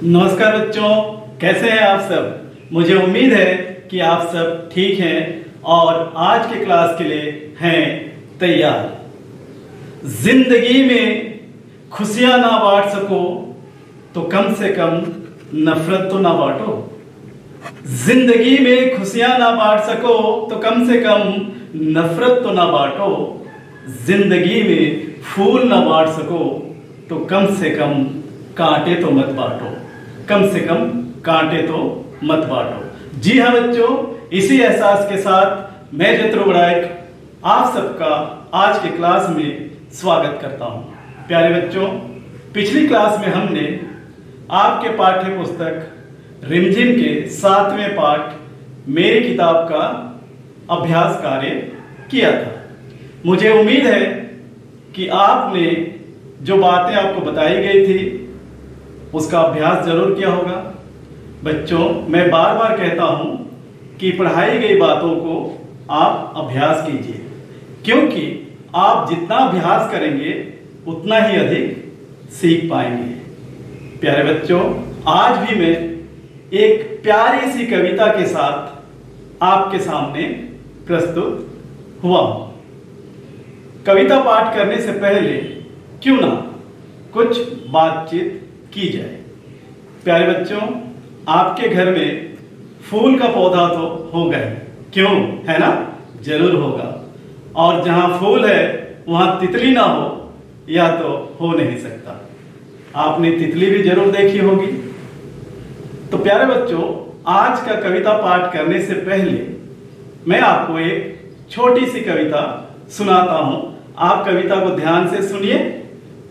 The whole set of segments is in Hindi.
नमस्कार बच्चों, कैसे हैं आप सब। मुझे उम्मीद है कि आप सब ठीक हैं और आज के क्लास के लिए हैं तैयार। जिंदगी में खुशियां ना बांट सको तो कम से कम नफरत तो ना बांटो। जिंदगी में खुशियां ना बांट सको तो कम से कम नफरत तो ना बांटो। जिंदगी में फूल ना बांट सको तो कम से कम कांटे तो मत बांटो। कम से कम कांटे तो मत बांटो। जी हाँ बच्चों, इसी एहसास के साथ मैं जत्रो बड़ाइक आप सबका आज के क्लास में स्वागत करता हूं। प्यारे बच्चों, पिछली क्लास में हमने आपके पाठ्य पुस्तक रिमझिम के 7वें पाठ मेरी किताब का अभ्यास कार्य किया था। मुझे उम्मीद है कि आपने जो बातें आपको बताई गई थी उसका अभ्यास जरूर किया होगा। बच्चों, मैं बार बार कहता हूं कि पढ़ाई गई बातों को आप अभ्यास कीजिए, क्योंकि आप जितना अभ्यास करेंगे उतना ही अधिक सीख पाएंगे। प्यारे बच्चों, आज भी मैं एक प्यारी सी कविता के साथ आपके सामने प्रस्तुत हुआ हूं। कविता पाठ करने से पहले क्यों ना कुछ बातचीत की जाए। प्यारे बच्चों, आपके घर में फूल का पौधा तो होगा ही, क्यों, है ना? जरूर होगा। और जहां फूल है वहां तितली ना हो या तो हो नहीं सकता। आपने तितली भी जरूर देखी होगी। तो प्यारे बच्चों, आज का कविता पाठ करने से पहले मैं आपको एक छोटी सी कविता सुनाता हूं। आप कविता को ध्यान से सुनिए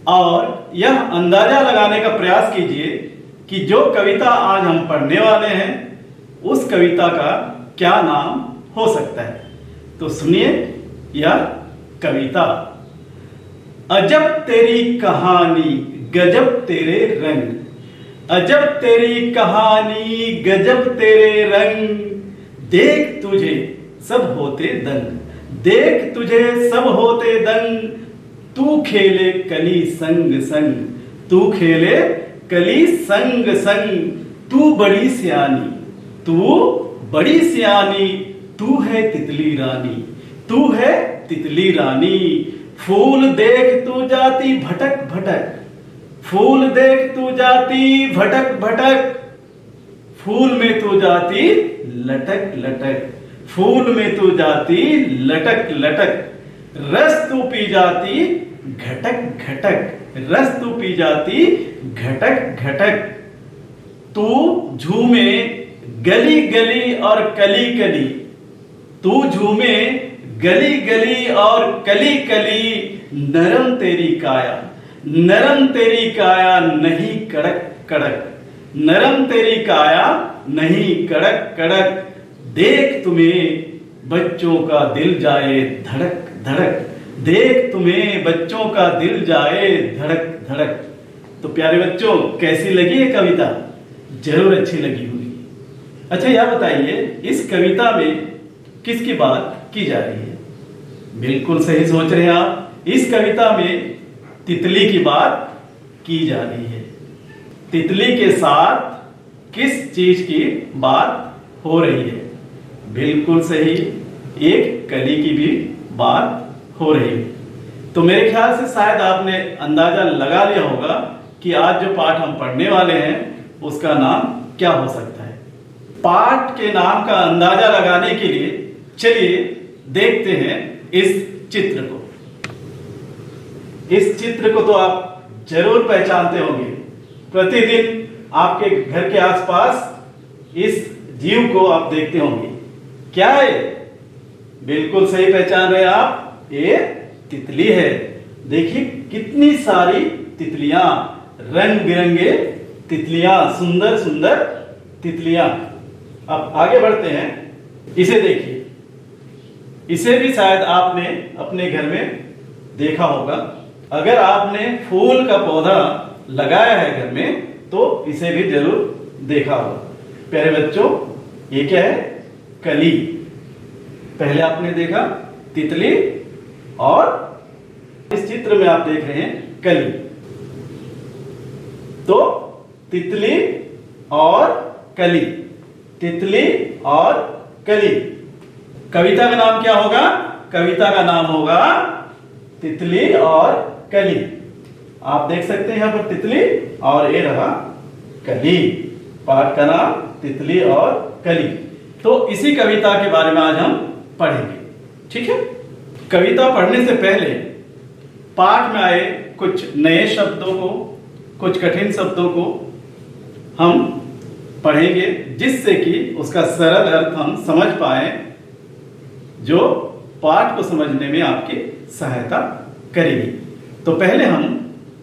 और यह अंदाजा लगाने का प्रयास कीजिए कि जो कविता आज हम पढ़ने वाले हैं उस कविता का क्या नाम हो सकता है। तो सुनिए यह कविता। अजब तेरी कहानी गजब तेरे रंग, अजब तेरी कहानी गजब तेरे रंग, देख तुझे सब होते दंग, देख तुझे सब होते दंग, तू खेले कली संग संग, तू खेले कली संग संग, तू बड़ी सियानी, तू बड़ी सियानी, तू है तितली रानी, तू है तितली रानी, फूल देख तू जाती भटक भटक, फूल देख तू जाती भटक भटक, फूल में तू जाती लटक लटक, फूल में तू जाती लटक लटक, रस तू पी जाती घटक घटक, रस तू पी जाती घटक घटक, तू झूमे गली गली और कली कली, तू झूमे गली गली और कली कली, नरम तेरी काया, नरम तेरी काया नहीं कड़क कड़क, नरम तेरी काया नहीं कड़क कड़क, देख तुम्हें बच्चों का दिल जाए धड़क धड़क, देख तुम्हें बच्चों का दिल जाए धड़क धड़क। तो प्यारे बच्चों, कैसी लगी ये कविता? जरूर अच्छी लगी होगी। अच्छा, यह बताइए इस कविता में किसकी बात की जा रही है? बिल्कुल सही सोच रहे हैं आप। इस कविता में तितली की बात की जा रही है। तितली के साथ किस चीज की बात हो रही है? बिल्कुल सही, एक कली की भी बात हो रही है। तो मेरे ख्याल से शायद आपने अंदाजा लगा लिया होगा कि आज जो पाठ हम पढ़ने वाले हैं उसका नाम क्या हो सकता है। पाठ के नाम का अंदाजा लगाने के लिए चलिए देखते हैं इस चित्र को। इस चित्र को तो आप जरूर पहचानते होंगे। प्रतिदिन आपके घर के आसपास इस जीव को आप देखते होंगे। क्या है? बिल्कुल सही पहचान रहे आप, ये तितली है। देखिए कितनी सारी तितलियां, रंग बिरंगे तितलियां, सुंदर सुंदर तितलियां। अब आगे बढ़ते हैं। इसे देखिए, इसे भी शायद आपने अपने घर में देखा होगा। अगर आपने फूल का पौधा लगाया है घर में तो इसे भी जरूर देखा होगा। प्यारे बच्चों, ये क्या है? कली। पहले आपने देखा तितली और इस चित्र में आप देख रहे हैं कली। तो तितली और कली, तितली और कली। कविता का नाम क्या होगा? कविता का नाम होगा तितली और कली। आप देख सकते हैं यहां पर तितली और ये रहा कली। पाठ का नाम तितली और कली। तो इसी कविता के बारे में आज हम पढ़ेंगे, ठीक है। कविता पढ़ने से पहले पाठ में आए कुछ नए शब्दों को, कुछ कठिन शब्दों को हम पढ़ेंगे, जिससे कि उसका सरल अर्थ हम समझ पाए, जो पाठ को समझने में आपकी सहायता करेगी। तो पहले हम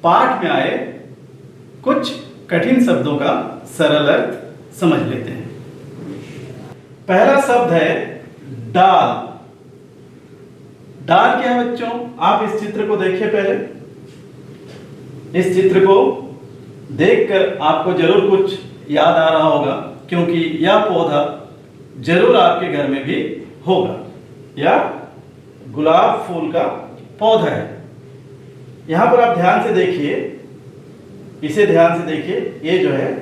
पाठ में आए कुछ कठिन शब्दों का सरल अर्थ समझ लेते हैं। पहला शब्द है डाल। डाल क्या है बच्चों? आप इस चित्र को देखिए। पहले इस चित्र को देखकर आपको जरूर कुछ याद आ रहा होगा, क्योंकि यह पौधा जरूर आपके घर में भी होगा। यह गुलाब फूल का पौधा है। यहां पर आप ध्यान से देखिए, इसे ध्यान से देखिए। ये जो है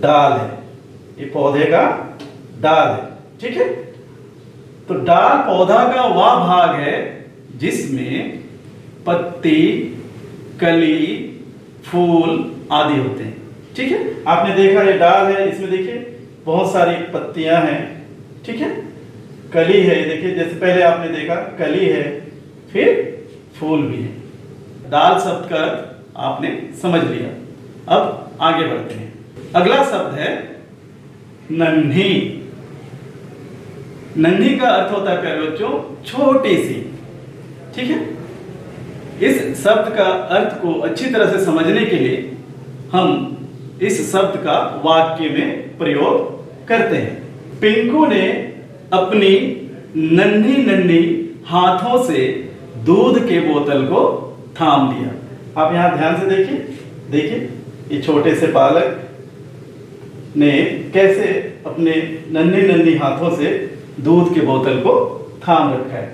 डाल है, ये पौधे का डाल है, ठीक है। तो डाल पौधा का वह भाग है जिसमें पत्ती, कली, फूल आदि होते हैं, ठीक है। आपने देखा ये डाल है, इसमें देखिए बहुत सारी पत्तियां हैं, ठीक है। कली है, देखिए जैसे पहले आपने देखा कली है, फिर फूल भी है। डाल शब्द का आपने समझ लिया। अब आगे बढ़ते हैं। अगला शब्द है नन्ही। नन्ही का अर्थ होता है प्यारे बच्चों छोटी सी, ठीक है। इस शब्द का अर्थ को अच्छी तरह से समझने के लिए हम इस शब्द का वाक्य में प्रयोग करते हैं। पिंकू ने अपनी नन्ही नन्ही हाथों से दूध के बोतल को थाम लिया। आप यहां ध्यान से देखिए, देखिए ये छोटे से बालक ने कैसे अपने नन्ही नन्ही हाथों से दूध के बोतल को थाम रखा है।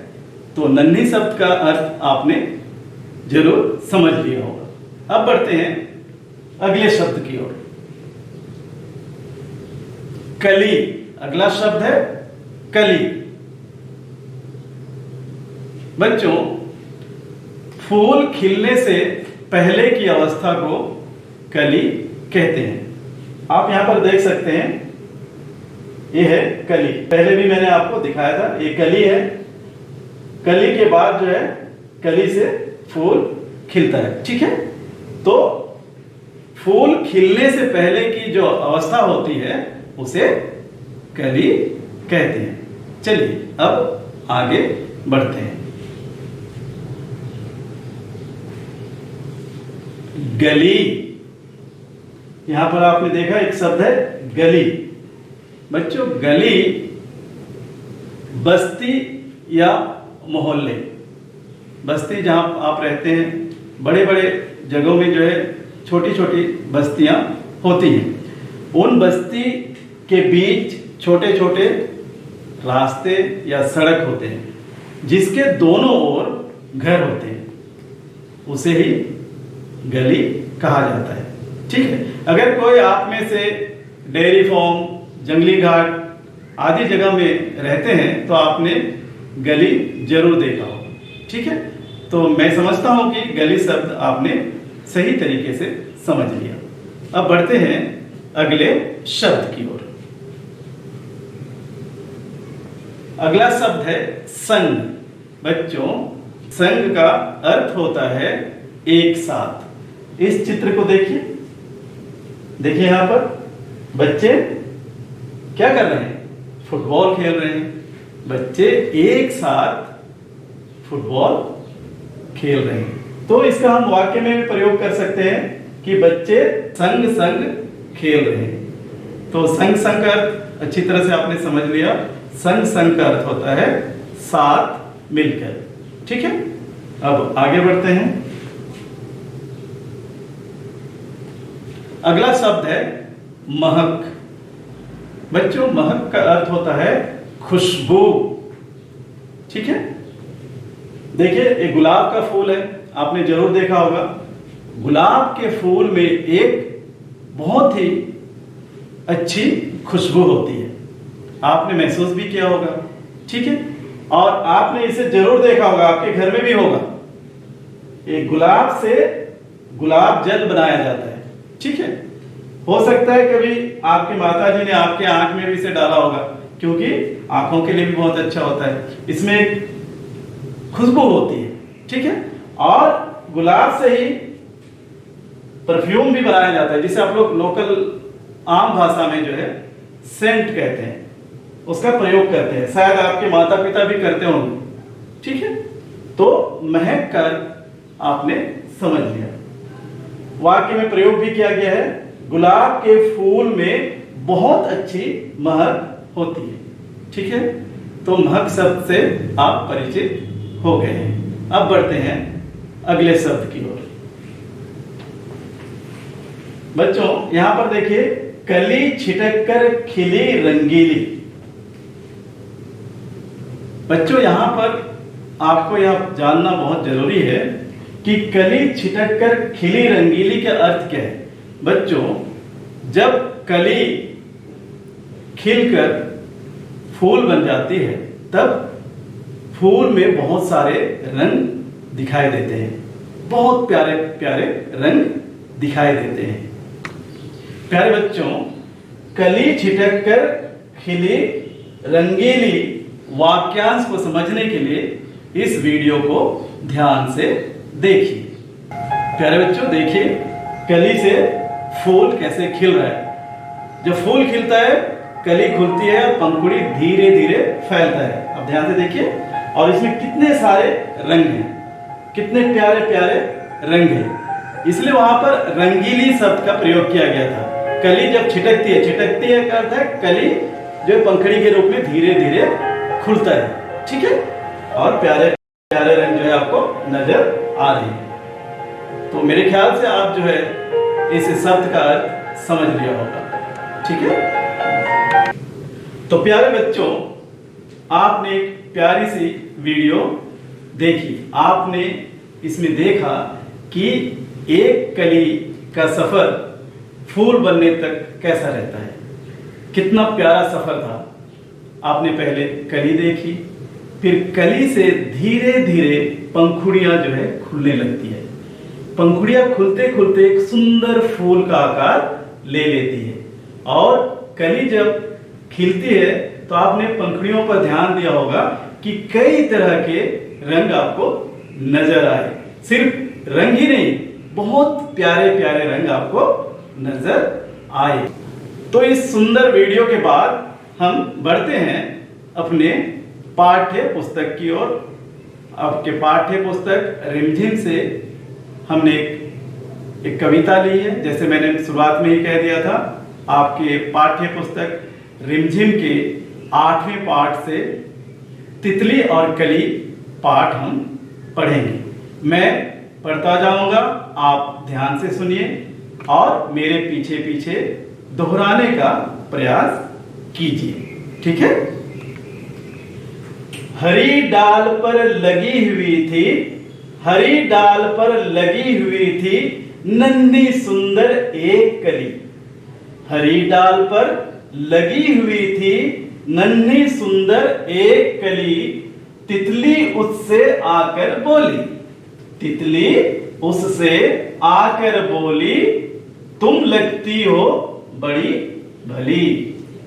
तो नन्ही शब्द का अर्थ आपने जरूर समझ लिया होगा। अब बढ़ते हैं अगले शब्द की ओर। कली। अगला शब्द है कली। बच्चों, फूल खिलने से पहले की अवस्था को कली कहते हैं। आप यहां पर देख सकते हैं, ये है कली। पहले भी मैंने आपको दिखाया था, ये कली है। कली के बाद जो है कली से फूल खिलता है, ठीक है। तो फूल खिलने से पहले की जो अवस्था होती है उसे कली कहते हैं। चलिए अब आगे बढ़ते हैं। गली। यहां पर आपने देखा एक शब्द है गली। बच्चों, गली बस्ती या मोहल्ले, बस्ती जहां आप रहते हैं, बड़े बड़े जगहों में जो है छोटी छोटी बस्तियां होती हैं। उन बस्ती के बीच छोटे छोटे रास्ते या सड़क होते हैं, जिसके दोनों ओर घर होते हैं, उसे ही गली कहा जाता है, ठीक है। अगर कोई आप में से डेयरी फार्म, जंगली घाट आदि जगह में रहते हैं तो आपने गली जरूर देखा होगा, ठीक है। तो मैं समझता हूं कि गली शब्द आपने सही तरीके से समझ लिया। अब बढ़ते हैं अगले शब्द की ओर। अगला शब्द है संग। बच्चों, संग का अर्थ होता है एक साथ। इस चित्र को देखिए, देखिए यहां पर बच्चे क्या कर रहे हैं? फुटबॉल खेल रहे हैं। बच्चे एक साथ फुटबॉल खेल रहे हैं। तो इसका हम वाक्य में भी प्रयोग कर सकते हैं कि बच्चे संग संग खेल रहे हैं। तो संग संग का अर्थ अच्छी तरह से आपने समझ लिया। संग संग का अर्थ होता है साथ मिलकर, ठीक है। अब आगे बढ़ते हैं। अगला शब्द है महक। बच्चों, महक का अर्थ होता है खुशबू, ठीक है। देखिए, एक गुलाब का फूल है, आपने जरूर देखा होगा। गुलाब के फूल में एक बहुत ही अच्छी खुशबू होती है। आपने महसूस भी किया होगा, ठीक है। और आपने इसे जरूर देखा होगा, आपके घर में भी होगा। एक गुलाब से गुलाब जल बनाया जाता है, ठीक है। हो सकता है कभी आपकी माताजी ने आपके आंख में भी इसे डाला होगा, क्योंकि आंखों के लिए भी बहुत अच्छा होता है। इसमें एक खुशबू होती है, ठीक है। और गुलाब से ही परफ्यूम भी बनाया जाता है, जिसे आप लोग लोकल आम भाषा में जो है सेंट कहते हैं, उसका प्रयोग करते हैं। शायद आपके माता पिता भी करते होंगे, ठीक है। तो महक कर आपने समझ लिया। वाक्य में प्रयोग भी किया गया है, गुलाब के फूल में बहुत अच्छी महक होती है, ठीक है। तो महक शब्द से आप परिचित हो गए हैं। अब बढ़ते हैं अगले शब्द की ओर। बच्चों यहां पर देखिए, कली छिटक कर खिली रंगीली। बच्चों यहां पर आपको यह जानना बहुत जरूरी है कि कली छिटक कर खिली रंगीली का अर्थ क्या है। बच्चों जब कली खिलकर फूल बन जाती है, तब फूल में बहुत सारे रंग दिखाई देते हैं, बहुत प्यारे प्यारे रंग दिखाई देते हैं। प्यारे बच्चों, कली छिटक कर खिली रंगीली वाक्यांश को समझने के लिए इस वीडियो को ध्यान से देखिए। प्यारे बच्चों देखिए, कली से फूल कैसे खिल रहा है। जब फूल खिलता है, कली खुलती है और पंखुड़ी धीरे धीरे फैलता है। अब ध्यान से देखिए, और इसमें कितने सारे रंग हैं, कितने प्यारे प्यारे रंग हैं। इसलिए वहां पर रंगीली शब्द का प्रयोग किया गया था। कली जब छिटकती है का अर्थ है कली जो पंखड़ी के रूप में धीरे धीरे खुलता है, ठीक है। और प्यारे प्यारे रंग जो है आपको नजर आ रहे हैं। तो मेरे ख्याल से आप जो है इस शब्द का अर्थ समझ लिया होगा, ठीक है। तो प्यारे बच्चों, आपने एक प्यारी सी वीडियो देखी। आपने इसमें देखा कि एक कली का सफर फूल बनने तक कैसा रहता है। कितना प्यारा सफर था। आपने पहले कली देखी, फिर कली से धीरे धीरे पंखुड़ियां जो है खुलने लगती है। पंखुड़ियां खुलते खुलते एक सुंदर फूल का आकार ले लेती है। और कली जब खिलती है तो आपने पंखुड़ियों पर ध्यान दिया होगा कि कई तरह के रंग आपको नजर आए। सिर्फ रंग ही नहीं, बहुत प्यारे प्यारे रंग आपको नजर आए। तो इस सुंदर वीडियो के बाद हम बढ़ते हैं अपने पाठ्य पुस्तक की ओर। आपके पाठ्य पुस्तक रिमझिम से हमने एक कविता ली है। जैसे मैंने शुरुआत में ही कह दिया था, आपके पाठ्य पुस्तक रिमझिम के 8वें पाठ से तितली और कली पाठ हम पढ़ेंगे। मैं पढ़ता जाऊंगा, आप ध्यान से सुनिए और मेरे पीछे पीछे दोहराने का प्रयास कीजिए, ठीक है। हरी डाल पर लगी हुई थी, हरी डाल पर लगी हुई थी नन्ही सुंदर एक कली। हरी डाल पर लगी हुई थी नन्ही सुंदर एक कली। तितली उससे आकर बोली, तितली उससे आकर बोली, तुम लगती हो बड़ी भली।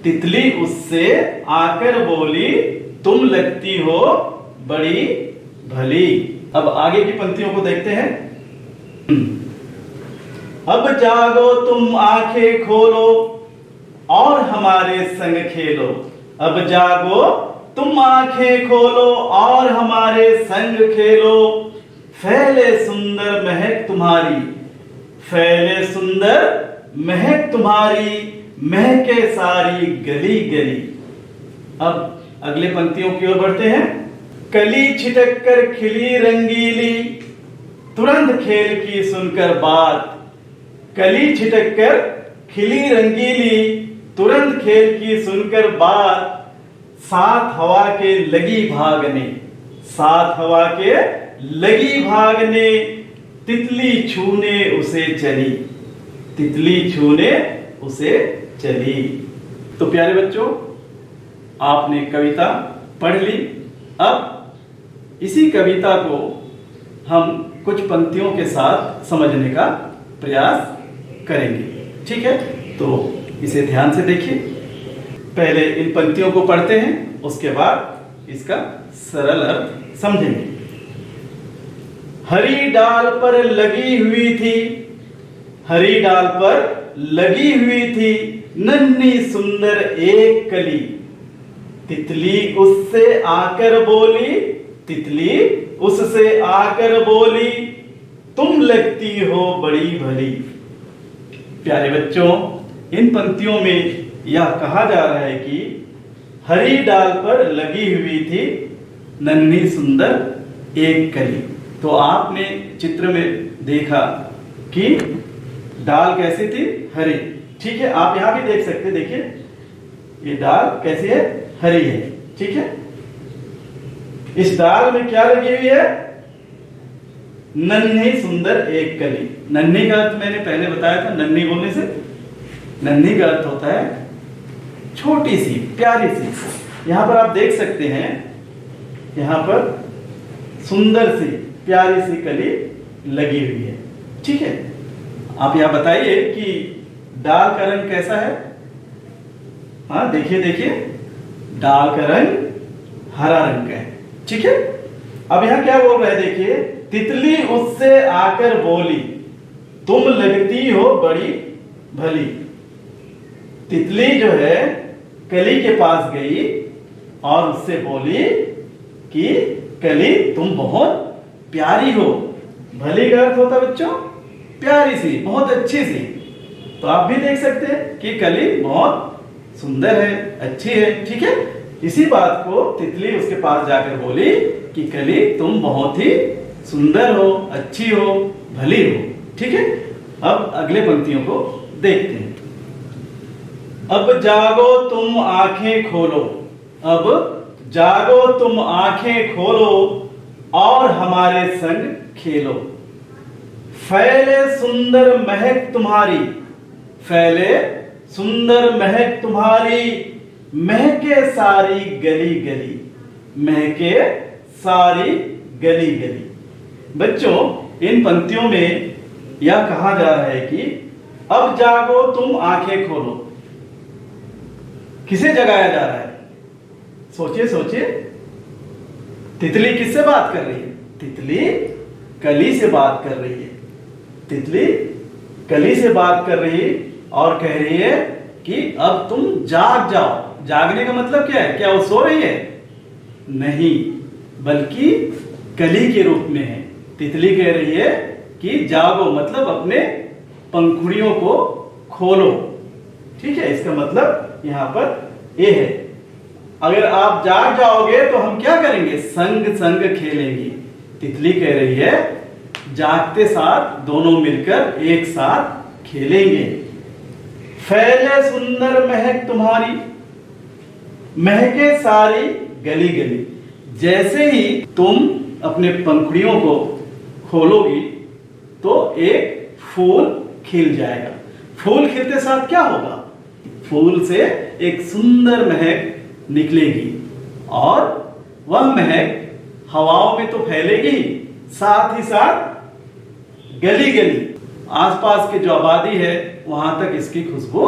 तितली उससे आकर बोली, तुम लगती हो बड़ी भली। अब आगे की पंक्तियों को देखते हैं। अब जागो तुम आंखें खोलो और हमारे संग खेलो। अब जागो तुम आंखें खोलो और हमारे संग खेलो। फैले सुंदर महक तुम्हारी, फैले सुंदर महक तुम्हारी, महके सारी गली गली। अब अगले पंक्तियों की ओर बढ़ते हैं। कली छिटक कर खिली रंगीली, तुरंत खेल की सुनकर बात। कली छिटक कर खिली रंगीली, तुरंत खेल की सुनकर बात। साथ हवा के लगी भागने, साथ हवा के लगी भागने, तितली छूने उसे चली। तितली छूने उसे चली। तो प्यारे बच्चों, आपने कविता पढ़ ली। अब इसी कविता को हम कुछ पंक्तियों के साथ समझने का प्रयास करेंगे। ठीक है, तो इसे ध्यान से देखिए। पहले इन पंक्तियों को पढ़ते हैं, उसके बाद इसका सरल अर्थ समझेंगे। हरी डाल पर लगी हुई थी, हरी डाल पर लगी हुई थी नन्ही सुंदर एक कली। तितली उससे आकर बोली, तितली उससे आकर बोली, तुम लगती हो बड़ी भली। प्यारे बच्चों, इन पंक्तियों में यह कहा जा रहा है कि हरी डाल पर लगी हुई थी नन्ही सुंदर एक कली। तो आपने चित्र में देखा कि डाल कैसी थी? हरी। ठीक है, आप यहां भी देख सकते, देखिए ये डाल कैसी है? हरी है। ठीक है, इस डाल में क्या लगी हुई है? नन्ही सुंदर एक कली। नन्ही का अर्थ मैंने पहले बताया था, नन्ही बोलने से नन्ही का अर्थ होता है छोटी सी, प्यारी सी। यहां पर आप देख सकते हैं, यहां पर सुंदर सी प्यारी सी कली लगी हुई है। ठीक है, आप यहां बताइए कि डाल का रंग कैसा है? हाँ, देखिए देखिए, डाल का रंग हरा रंग का है। ठीक है, अब यहां क्या बोल रहे हैं? देखिए, तितली उससे आकर बोली, तुम लगती हो बड़ी भली। तितली जो है कली के पास गई और उससे बोली कि कली तुम बहुत प्यारी हो। भली का अर्थ होता है बच्चों प्यारी सी, बहुत अच्छी सी। तो आप भी देख सकते हैं कि कली बहुत सुंदर है, अच्छी है। ठीक है, इसी बात को तितली उसके पास जाकर बोली कि कली तुम बहुत ही सुंदर हो, अच्छी हो, भली हो। ठीक है, अब अगले पंक्तियों को देखते हैं। अब जागो तुम आंखें खोलो, अब जागो तुम आंखें खोलो और हमारे संग खेलो। फैले सुंदर महक तुम्हारी, फैले सुंदर महक तुम्हारी, महके सारी गली गली, महके सारी गली गली। बच्चों, इन पंक्तियों में यह कहा जा रहा है कि अब जागो तुम आंखें खोलो। किसे जगाया जा रहा है? सोचिए सोचिए, तितली किससे बात कर रही है? तितली कली से बात कर रही है। तितली कली से बात कर रही और कह रही है कि अब तुम जाग जाओ। जागने का मतलब क्या है? क्या वो सो रही है? नहीं, बल्कि कली के रूप में है। तितली कह रही है कि जागो, मतलब अपने पंखुड़ियों को खोलो। ठीक है, इसका मतलब यहां पर ये है, अगर आप जाग जाओगे तो हम क्या करेंगे? संग संग खेलेंगे। तितली कह रही है जागते साथ दोनों मिलकर एक साथ खेलेंगे। फैले सुंदर महक तुम्हारी, महके सारी गली गली। जैसे ही तुम अपने पंखुड़ियों को खोलोगी तो एक फूल खिल जाएगा। फूल खिलते साथ क्या होगा? फूल से एक सुंदर महक निकलेगी और वह महक हवाओं में तो फैलेगी, साथ ही साथ गली गली आसपास के जो आबादी है वहां तक इसकी खुशबू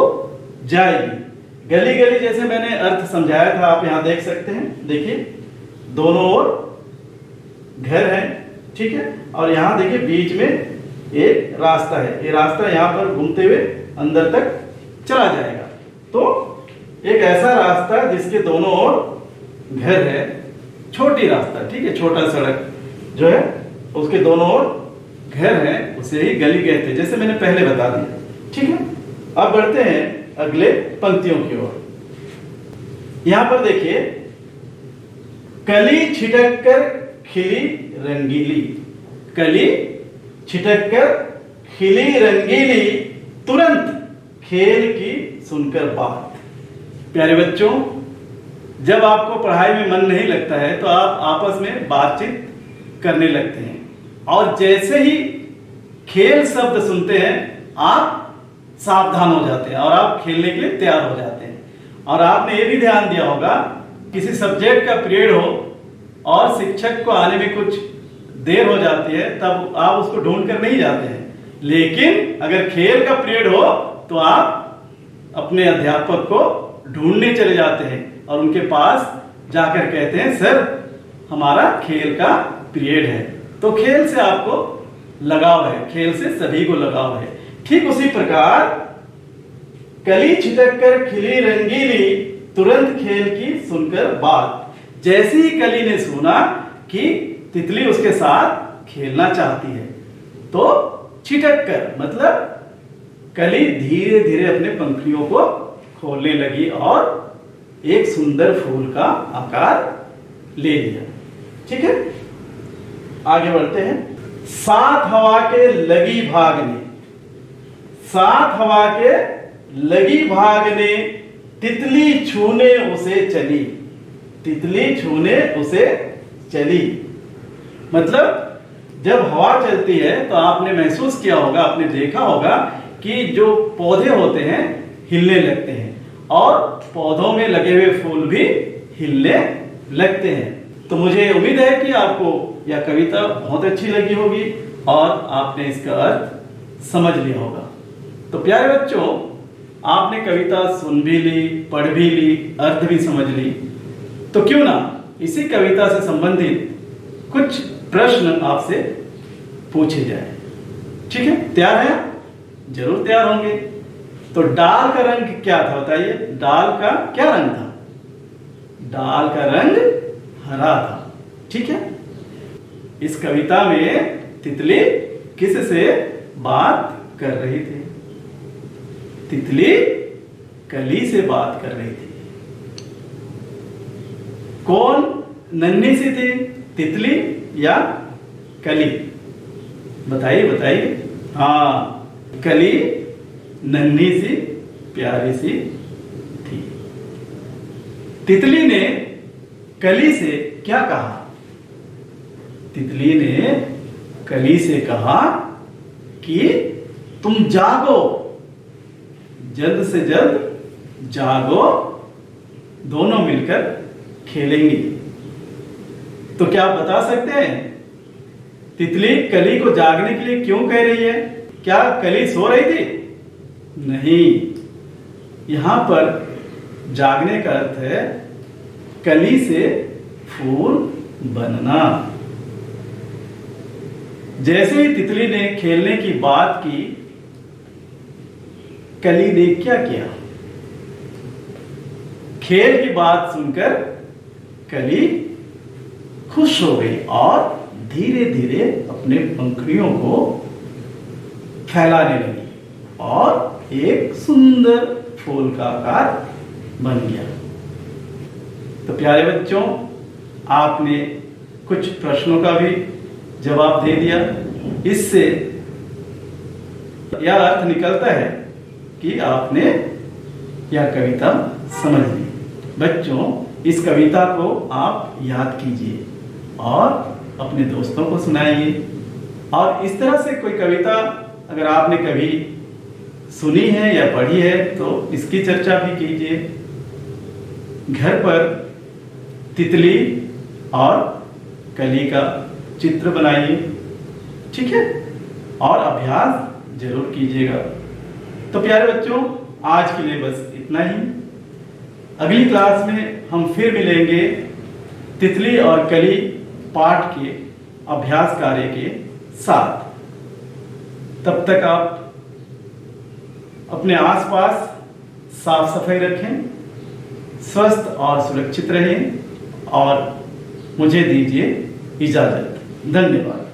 जाएगी। गली गली जैसे मैंने अर्थ समझाया था, आप यहां देख सकते हैं। देखिए, दोनों ओर घर है। ठीक है, और यहां देखिए बीच में एक रास्ता है। ये रास्ता यहां पर घूमते हुए अंदर तक चला जाएगा। तो एक ऐसा रास्ता जिसके दोनों ओर घर है, छोटी रास्ता। ठीक है, छोटा सड़क जो है उसके दोनों ओर घर है, उसे ही गली कहते हैं, जैसे मैंने पहले बता दिया। ठीक है, अब बढ़ते हैं अगले पंक्तियों की ओर। यहां पर देखिए, कली छिटक कर खिली रंगीली, कली छिटक कर खिली रंगीली, तुरंत खेल की सुनकर बात। प्यारे बच्चों, जब आपको पढ़ाई में मन नहीं लगता है तो आप आपस में बातचीत करने लगते हैं, और जैसे ही खेल शब्द सुनते हैं आप सावधान हो जाते हैं और आप खेलने के लिए तैयार हो जाते हैं। और आपने ये भी ध्यान दिया होगा, किसी सब्जेक्ट का पीरियड हो और शिक्षक को आने में कुछ देर हो जाती है, तब आप उसको ढूंढ कर नहीं जाते हैं, लेकिन अगर खेल का पीरियड हो तो आप अपने अध्यापक को ढूंढने चले जाते हैं और उनके पास जाकर कहते हैं सर हमारा खेल का पीरियड है। तो खेल से आपको लगाव है, खेल से सभी को लगाव है। ठीक उसी प्रकार कली छिटक कर खिली रंगीली, तुरंत खेल की सुनकर बात। जैसे ही कली ने सुना कि तितली उसके साथ खेलना चाहती है तो छिटक कर मतलब कली धीरे धीरे अपने पंखुड़ियों को खोलने लगी और एक सुंदर फूल का आकार ले लिया। ठीक है, आगे बढ़ते हैं। सात हवा के लगी भागने, सात हवा के लगी भागने, तितली छूने उसे चली, तितली छूने उसे चली। मतलब जब हवा चलती है तो आपने महसूस किया होगा, आपने देखा होगा कि जो पौधे होते हैं हिलने लगते हैं और पौधों में लगे हुए फूल भी हिलने लगते हैं। तो मुझे उम्मीद है कि आपको यह कविता बहुत अच्छी लगी होगी और आपने इसका अर्थ समझ लिया होगा। तो प्यारे बच्चों, आपने कविता सुन भी ली, पढ़ भी ली, अर्थ भी समझ ली, तो क्यों ना इसी कविता से संबंधित कुछ प्रश्न आपसे पूछे जाए। ठीक है, तैयार है? जरूर तैयार होंगे। तो डाल का रंग क्या था बताइए? डाल का क्या रंग था? डाल का रंग हरा था। ठीक है, इस कविता में तितली किस से बात कर रही थी? तितली कली से बात कर रही थी। कौन नन्ही सी थी, तितली या कली? बताइए बताइए। हाँ, कली नन्ही सी प्यारी सी थी। तितली ने कली से क्या कहा? तितली ने कली से कहा कि तुम जागो, जल्द से जल्द जागो, दोनों मिलकर खेलेंगे। तो क्या आप बता सकते हैं तितली कली को जागने के लिए क्यों कह रही है? क्या कली सो रही थी? नहीं, यहां पर जागने का अर्थ है कली से फूल बनना। जैसे ही तितली ने खेलने की बात की, कली ने क्या किया? खेल की बात सुनकर कली खुश हो गई और धीरे धीरे अपने पंखुड़ियों को फैलाने लगी और एक सुंदर फूल का आकार बन गया। तो प्यारे बच्चों, आपने कुछ प्रश्नों का भी जवाब दे दिया। इससे यह अर्थ निकलता है कि आपने यह कविता समझ ली। बच्चों, इस कविता को आप याद कीजिए और अपने दोस्तों को सुनाइए। और इस तरह से कोई कविता अगर आपने कभी सुनी है या पढ़ी है तो इसकी चर्चा भी कीजिए। घर पर तितली और कली का चित्र बनाइए। ठीक है, और अभ्यास जरूर कीजिएगा। तो प्यारे बच्चों, आज के लिए बस इतना ही। अगली क्लास में हम फिर मिलेंगे तितली और कली पाठ के अभ्यास कार्य के साथ। तब तक आप अपने आसपास साफ सफाई रखें, स्वस्थ और सुरक्षित रहें और मुझे दीजिए इजाजत। धन्यवाद।